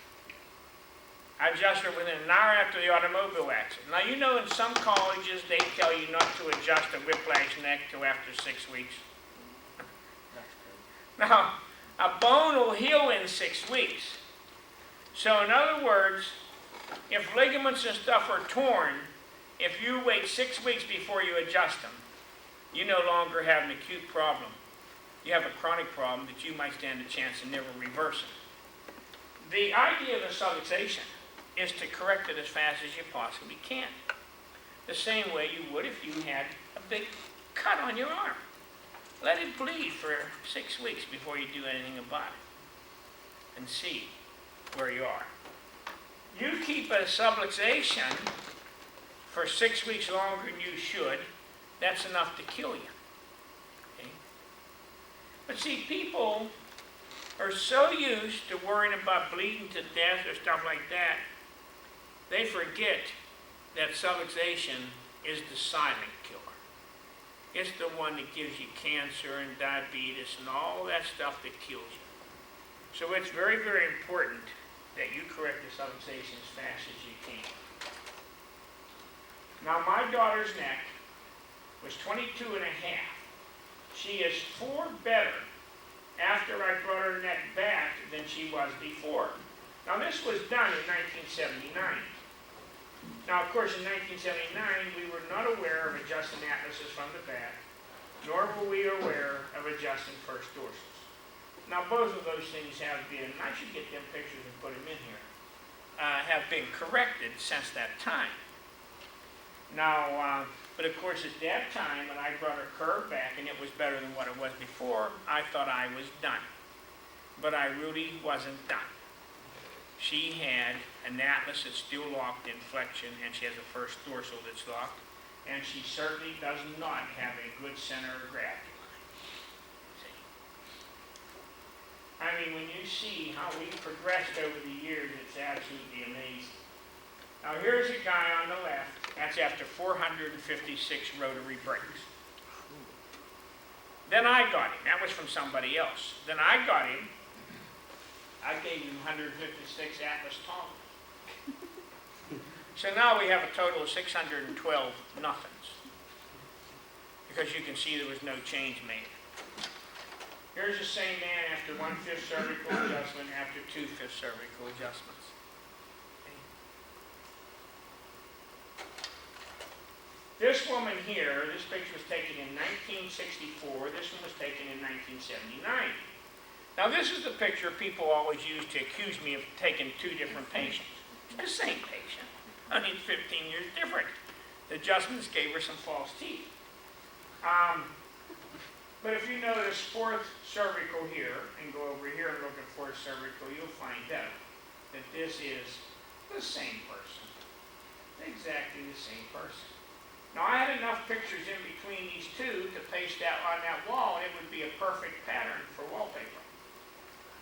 I adjusted her within an hour after the automobile accident. Now, in some colleges, they tell you not to adjust a whiplash neck till after 6 weeks. Now, a bone will heal in 6 weeks. So, in other words, if ligaments and stuff are torn, if you wait 6 weeks before you adjust them, you no longer have an acute problem. You have a chronic problem that you might stand a chance of never reversing. The idea of the subluxation is to correct it as fast as you possibly can. The same way you would if you had a big cut on your arm. Let it bleed for 6 weeks before you do anything about it and see where you are. You keep a subluxation for 6 weeks longer than you should, that's enough to kill you. Okay? But see, people are so used to worrying about bleeding to death or stuff like that, they forget that subluxation is the silent killer. It's the one that gives you cancer and diabetes and all that stuff that kills you. So it's very, very important that you correct the subluxation as fast as you can. Now, my daughter's neck was 22 and a half. She is 4 better after I brought her neck back than she was before. Now, this was done in 1979. Now, of course, in 1979, we were not aware of adjusting atlases from the back, nor were we aware of adjusting first dorsals. Now, both of those things have been, I should get them pictures and put them in here, have been corrected since that time. Now, but of course, at that time, when I brought her curve back and it was better than what it was before, I thought I was done. But I really wasn't done. She had an atlas that's still locked in flexion, and she has a first dorsal that's locked, and she certainly does not have a good center of gravity line. See? I mean, when you see how we've progressed over the years, it's absolutely amazing. Now, here's a guy on the left. That's after 456 rotary brakes. Then I got him. That was from somebody else. Then I got him. I gave him 156 atlas tolerance. So now we have a total of 612 nothings. Because you can see there was no change made. Here's the same man after 1/5 cervical adjustment, after 2/5 cervical adjustments. This woman here, this picture was taken in 1964, this one was taken in 1979. Now this is the picture people always use to accuse me of taking 2 different patients. It's the same patient, only 15 years different. The adjustments gave her some false teeth. But if you notice 4th cervical here, and go over here and look at 4th cervical, you'll find out that this is the same person. Exactly the same person. Now, I had enough pictures in between these 2 to paste out on that wall, and it would be a perfect pattern for wallpaper.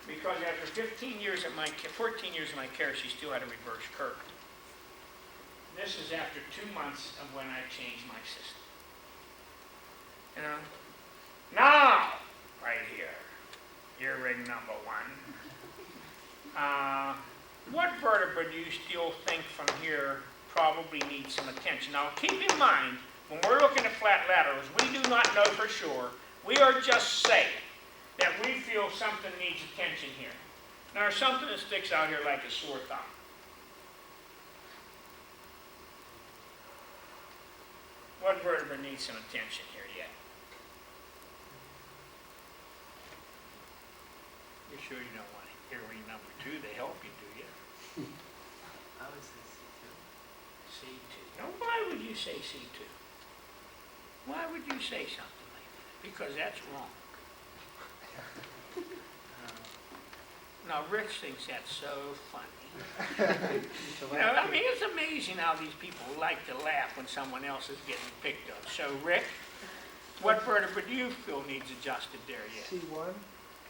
Because after 14 years of my care, she still had a reverse curve. This is after 2 months of when I changed my system. Now, right here, earring number 1. What vertebra do you still think from here probably needs some attention? Now, keep in mind, when we're looking at flat laterals, we do not know for sure. We are just saying that we feel something needs attention here. Now, there's something that sticks out here like a sore thumb. What vertebra needs some attention here yet? You're sure you don't want to hear me number 2 to help you, do you? I would say C2. C2. Now, why would you say C2? Why would you say something like that? Because that's wrong. Now, Rich thinks that's so funny. I mean, it's amazing how these people like to laugh when someone else is getting picked up. So, Rick, what vertebra do you feel needs adjusted there yet? C1?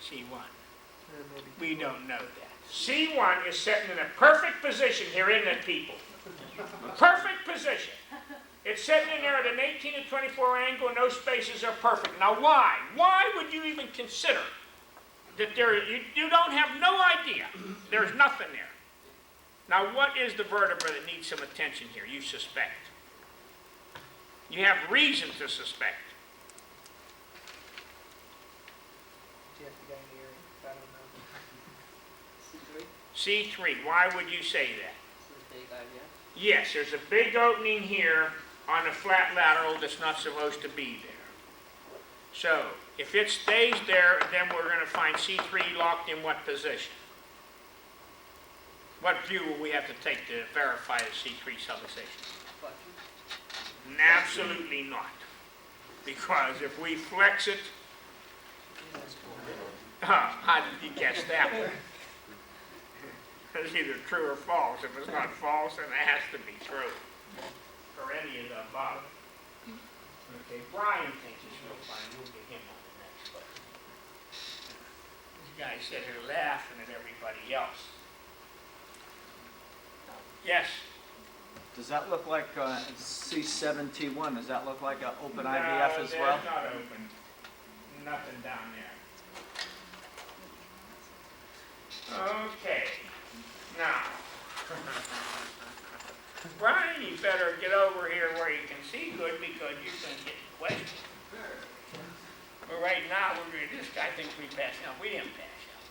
C1. Maybe We C1. don't know that. C1 is sitting in a perfect position here, isn't it, people? Perfect position. It's sitting in there at an 18 to 24 angle, and those spaces are perfect. Now, why? Why would you even consider that you don't have no idea. There's nothing there. Now, what is the vertebra that needs some attention here? You suspect. You have reason to suspect. Do you have to go in the area? I don't know. C3? C3. Why would you say that? It's a big idea. Yes, there's a big opening here on the flat lateral that's not supposed to be there. So, if it stays there, then we're going to find C3 locked in what position? What view will we have to take to verify the C3 subluxation? Flexion? Absolutely not. Because if we flex it, how did you guess that one? It's either true or false. If it's not false, then it has to be true. For any of the above. Okay, Brian thinks it's real fine. We'll get him on the next one. This guy sitting here laughing at everybody else. Yes? Does that look like C7T1? Does that look like an open IVF as well? No, not open. Nothing down there. Okay. Now, Brian, you better get over here where you can see good because you're going to get the question. But right now, this guy thinks we passed out. We didn't pass out.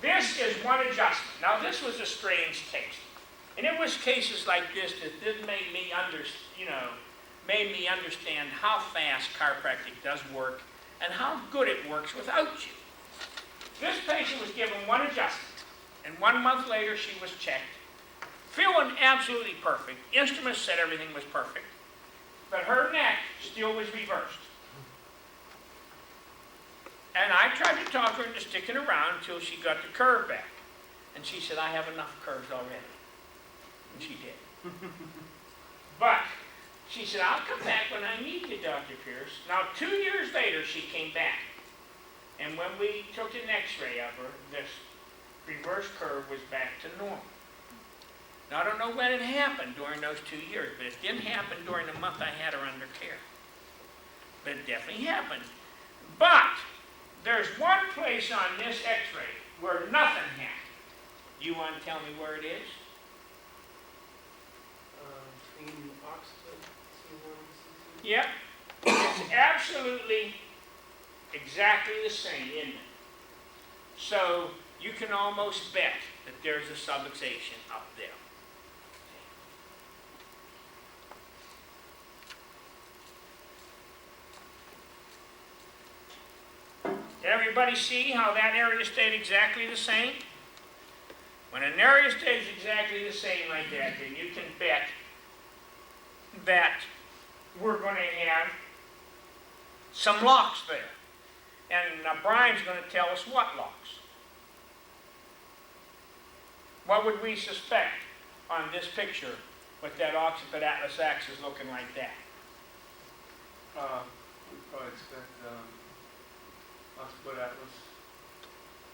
This is one adjustment. Now, this was a strange case. And it was cases like this that made me understand how fast chiropractic does work and how good it works without you. This patient was given one adjustment, and 1 month later she was checked, feeling absolutely perfect. Instruments said everything was perfect, but her neck still was reversed. And I tried to talk her into sticking around until she got the curve back. And she said, I have enough curves already. And she did. But she said, I'll come back when I need you, Dr. Pierce. Now, 2 years later, she came back. And when we took an X-ray of her, this reverse curve was back to normal. Now, I don't know when it happened during those 2 years, but it didn't happen during the month I had her under care. But it definitely happened. But there's one place on this X-ray where nothing happened. You want to tell me where it is? Between Oxford, C1 and C2? Yep. It's absolutely exactly the same, isn't it? So you can almost bet that there's a subluxation up there. Everybody see how that area stayed exactly the same? When an area stays exactly the same like that, then you can bet that we're going to have some locks there. And Brian's going to tell us what locks. What would we suspect on this picture with that occiput atlas axis looking like that? We'd probably expect occiput atlas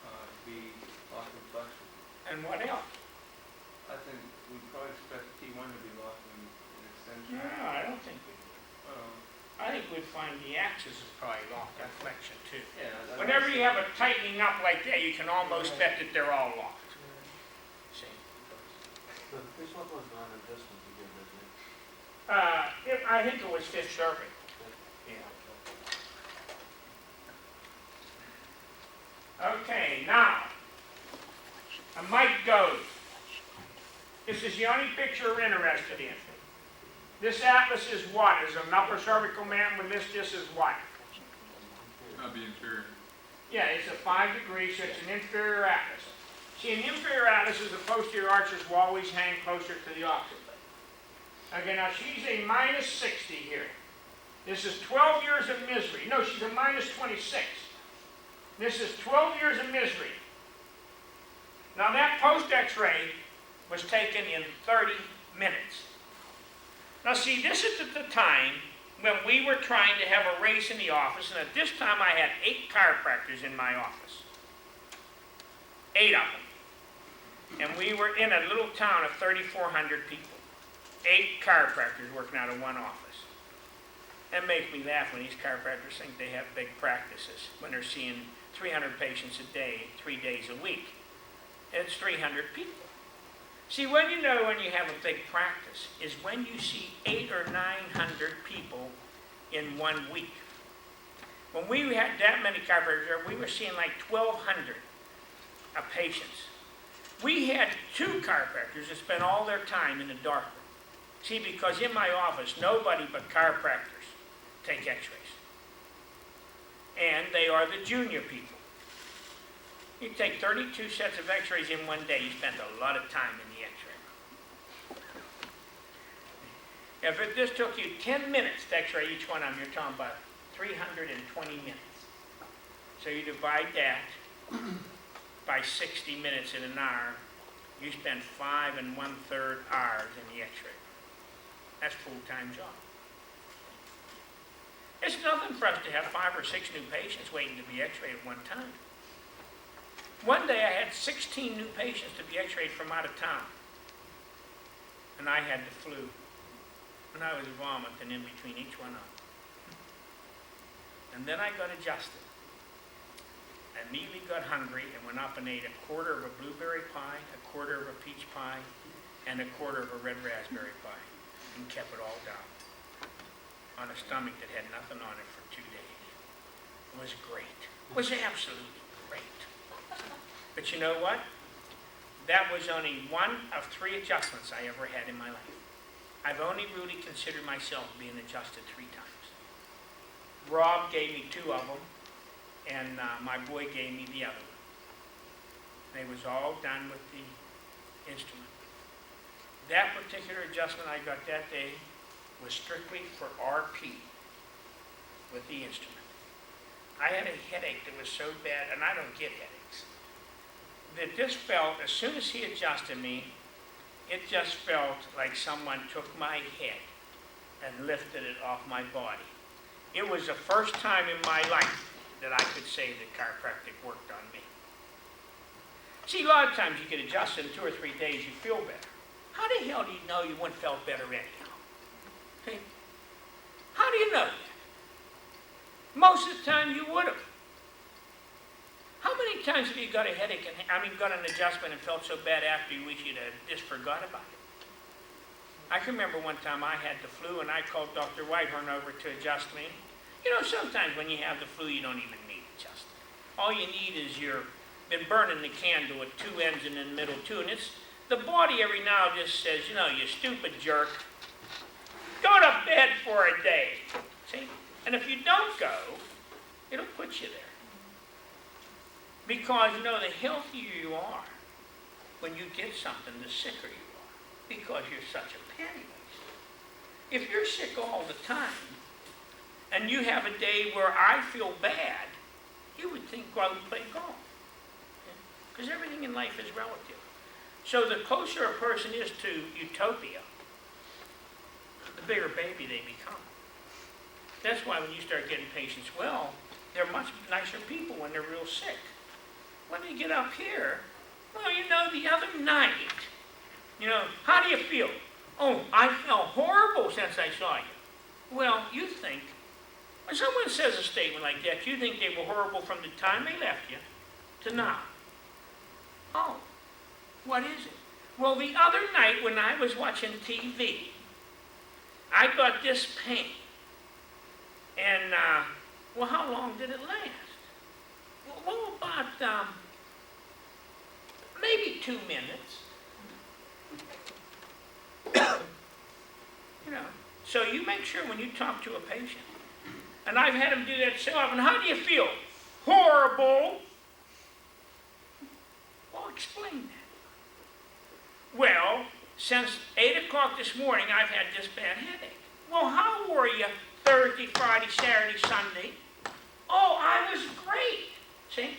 to be locked in flexion. And what else? I think we'd probably expect T1 to be locked in extension. No, I don't think we do. I think we'd find the axis is probably locked in flexion too. Yeah. Whenever you have a tightening up like that, you can almost bet that they're all locked. See? This one was non-adjustment again, doesn't it? I think it was fifth cervical. Yeah. Okay, now, a Mike goes. This is the only picture we're interested in. This atlas is what? Is an upper cervical man with this is what? That'd be inferior. Yeah, it's a 5 degrees, so it's an inferior atlas. See, an inferior atlas is the posterior arches will always hang closer to the occiput. Okay, now she's a minus 60 here. This is 12 years of misery. No, she's a minus 26. This is 12 years of misery. Now that post X-ray was taken in 30 minutes. Now see, this is at the time when we were trying to have a race in the office, and at this time I had 8 chiropractors in my office. 8 of them. And we were in a little town of 3,400 people. 8 chiropractors working out of one office. That makes me laugh when these chiropractors think they have big practices, when they're seeing 300 patients a day, 3 days a week. And it's 300 people. See, when you know when you have a big practice is when you see 800 or 900 people in 1 week. When we had that many chiropractors, we were seeing like 1,200 patients. We had 2 chiropractors that spent all their time in the dark room. See, because in my office, nobody but chiropractors take x-rays. And they are the junior people. You take 32 sets of x-rays in 1 day, you spent a lot of time in the x-ray room. If this took you 10 minutes to x-ray each one of them, you're talking about 320 minutes. So you divide that by 60 minutes in an hour, you spend 5 1/3 hours in the x-ray room. That's a full-time job. It's nothing for us to have 5 or 6 new patients waiting to be x-rayed at one time. One day I had 16 new patients to be x-rayed from out of town. And I had the flu. And I was vomiting in between each one of them. And then I got adjusted. I immediately got hungry and went up and ate a quarter of a blueberry pie, a quarter of a peach pie, and a quarter of a red raspberry pie. And kept it all down. On a stomach that had nothing on it for 2 days. It was great. It was absolutely great. But you know what? That was only 1 of 3 adjustments I ever had in my life. I've only really considered myself being adjusted 3 times. Rob gave me 2 of them, and my boy gave me the other one. They was all done with the instrument. That particular adjustment I got that day was strictly for RP with the instrument. I had a headache that was so bad, and I don't get headaches, that this felt, as soon as he adjusted me, it just felt like someone took my head and lifted it off my body. It was the first time in my life that I could say that chiropractic worked on me. See, a lot of times you get adjusted in 2 or 3 days, you feel better. How the hell do you know you wouldn't felt better anyhow? See? How do you know that? Most of the time you would have. How many times have you got a headache and got an adjustment and felt so bad after you wish you'd just forgot about it? I can remember one time I had the flu and I called Dr. Whitehorn over to adjust me. You know, sometimes when you have the flu, you don't even need adjusting. All you need is you've been burning the candle at 2 ends and in the middle too, and it's the body every now just says, you know, you stupid jerk, go to bed for a day. See? And if you don't go, it'll put you there. Because, you know, the healthier you are when you get something, the sicker you are. Because you're such a panty waster. If you're sick all the time, and you have a day where I feel bad, you would think, go out and play golf. Because everything in life is relative. So the closer a person is to utopia, the bigger baby they become. That's why when you start getting patients well, they're much nicer people when they're real sick. When they get up here, well, you know, the other night, you know, how do you feel? Oh, I felt horrible since I saw you. Well, you think When someone says a statement like that, you think they were horrible from the time they left you to now. Oh, what is it? Well, the other night when I was watching TV, I got this pain. And, well, how long did it last? Well, about, maybe 2 minutes. You know, so you make sure when you talk to a patient, and I've had them do that so often, how do you feel? Horrible. Well, explain that. Well, since 8 o'clock this morning, I've had this bad headache. Well, how were you Thursday, Friday, Saturday, Sunday? Oh, I was great. See?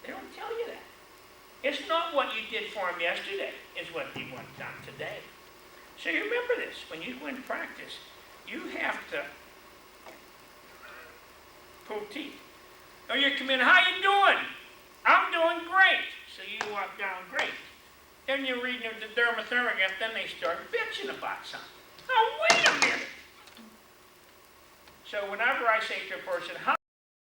They don't tell you that. It's not what you did for them yesterday, it's what you want done today. So you remember this, when you go in practice, you have to pull teeth. Or you come in, how you doing? I'm doing great. So you walk down, great. Then you're reading the dermatograph, then they start bitching about something. Now wait a minute. So whenever I say to a person, how